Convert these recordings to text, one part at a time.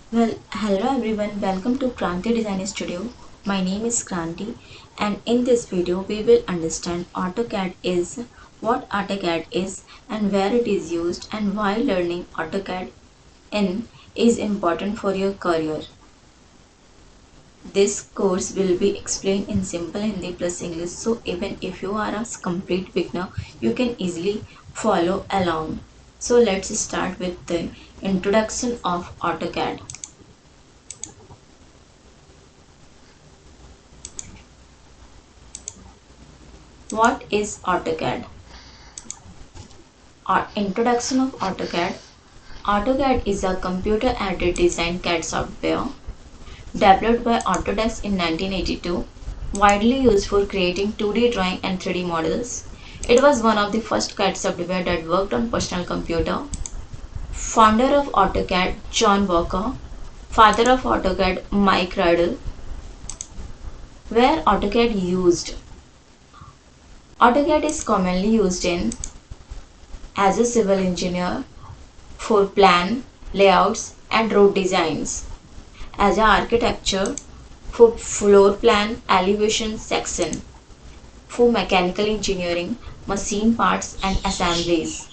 Hello everyone, welcome to Kranti Design Studio. My name is Kranti, and in this video we will understand what AutoCAD is and where it is used and why learning AutoCAD in is important for your career. This course will be explained in simple Hindi plus English, so even if you are a complete beginner, you can easily follow along. So let's start with the introduction of AutoCAD. What is AutoCAD? Introduction of AutoCAD. AutoCAD is a computer-aided design CAD software developed by Autodesk in 1982, widely used for creating 2D drawing and 3D models. It was one of the first CAD software that worked on personal computer. Founder of AutoCAD, John Walker. Father of AutoCAD, Mike Riddle. Where AutoCAD used? AutoCAD is commonly used in as a civil engineer for plan, layouts and road designs, as an architecture for floor plan, elevation section, for mechanical engineering, machine parts and assemblies,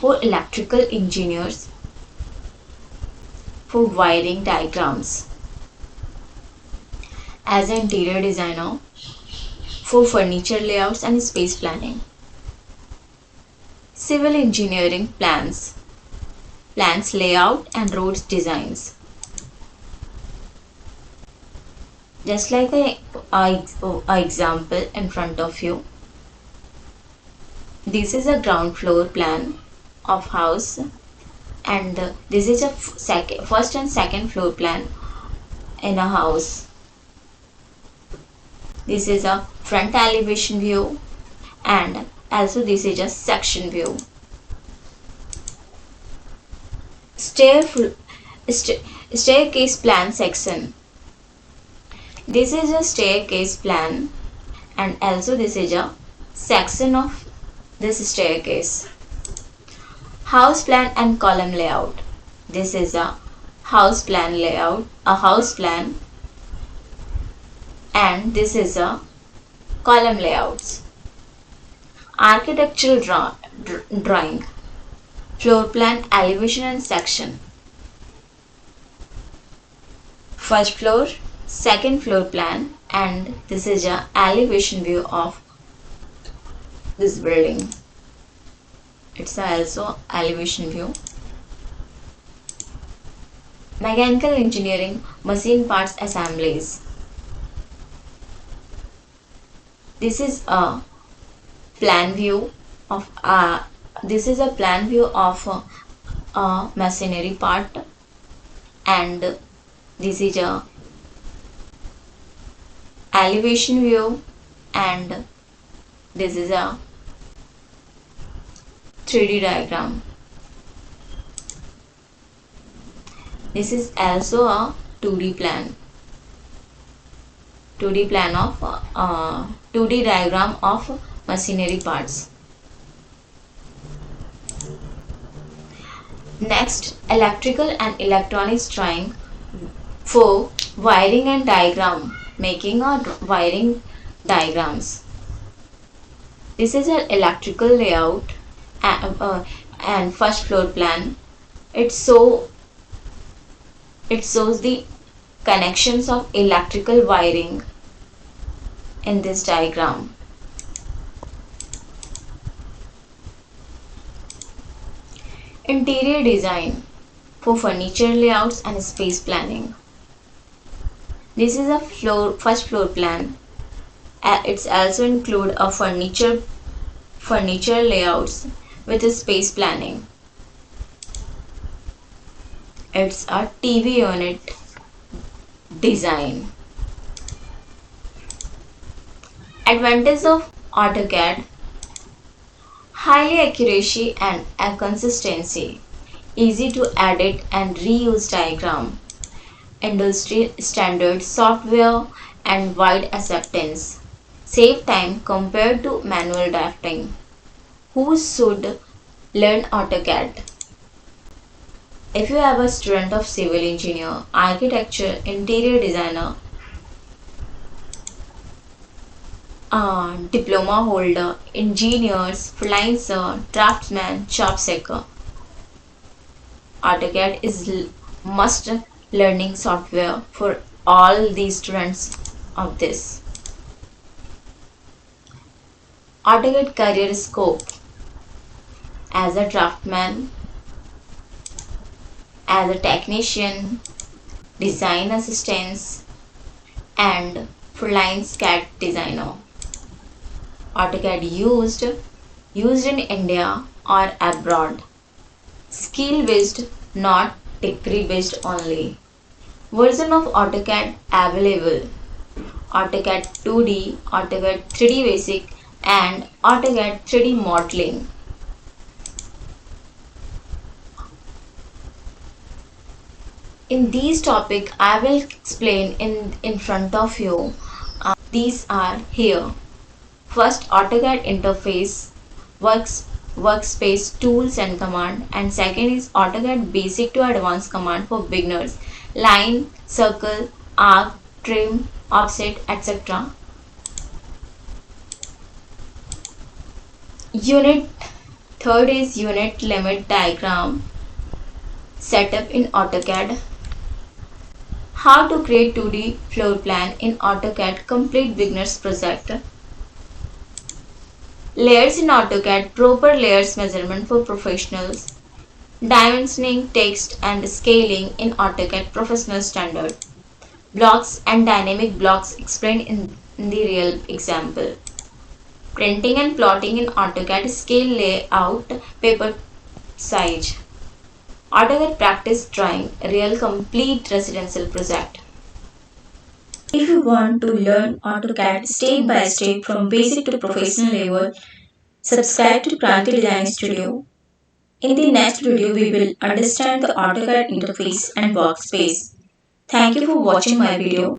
for electrical engineers, for wiring diagrams, as an interior designer, for furniture layouts and space planning. Civil engineering plans, layout and roads designs. Just like a example in front of you. This is a ground floor plan of house, and this is a first and second floor plan in a house. This is a front elevation view, and also this is a section view. Staircase plan section. This is a staircase plan, and also this is a section of this staircase. House plan and column layout. This is a house plan layout, and this is a column layouts. Architectural drawing, floor plan, elevation and section. First floor, second floor plan, and this is a elevation view of this building. It's also elevation view. Mechanical engineering, machine parts assemblies. This is a plan view of a machinery part, and this is a elevation view, and this is a 3D diagram. This is also a 2D plan. 2D diagram of machinery parts. Next, electrical and electronics drawing for wiring and diagram, making a wiring diagrams. This is an electrical layout and first floor plan. It shows the connections of electrical wiring in this diagram. Interior design for furniture layouts and space planning. This is a first floor plan. It's also include a furniture layouts with a space planning. It's a TV unit design. Advantage of AutoCAD: highly accuracy and consistency, easy to edit and reuse diagram, industry standard software and wide acceptance, save time compared to manual drafting. Who should learn AutoCAD? If you have a student of civil engineer, architecture, interior designer, diploma holder, engineers, freelancer, draftsman, job seeker, AutoCAD is must learning software for all these students of this. AutoCAD career scope as a draftsman, as a technician, design assistants, and freelance CAD designer. AutoCAD used in India or abroad. Skill based, not degree based only. Version of AutoCAD available: AutoCAD 2D, AutoCAD 3D Basic, and AutoCAD 3D Modeling. In these topic, I will explain in front of you. These are here. First, AutoCAD interface, workspace, tools and command, and second is AutoCAD basic to advanced command for beginners: line, circle, arc, trim, offset, etc. Unit Third is unit limit diagram setup in AutoCAD. How to create 2D floor plan in AutoCAD complete beginners project. Layers in AutoCAD, proper layers measurement for professionals. Dimensioning, text and scaling in AutoCAD professional standard. Blocks and dynamic blocks explained in the real example. Printing and plotting in AutoCAD, scale, layout, paper size. AutoCAD practice drawing, real complete residential project. If you want to learn AutoCAD step by step from basic to professional level, subscribe to Kranti Design Studio. In the next video, we will understand the AutoCAD interface and workspace. Thank you for watching my video.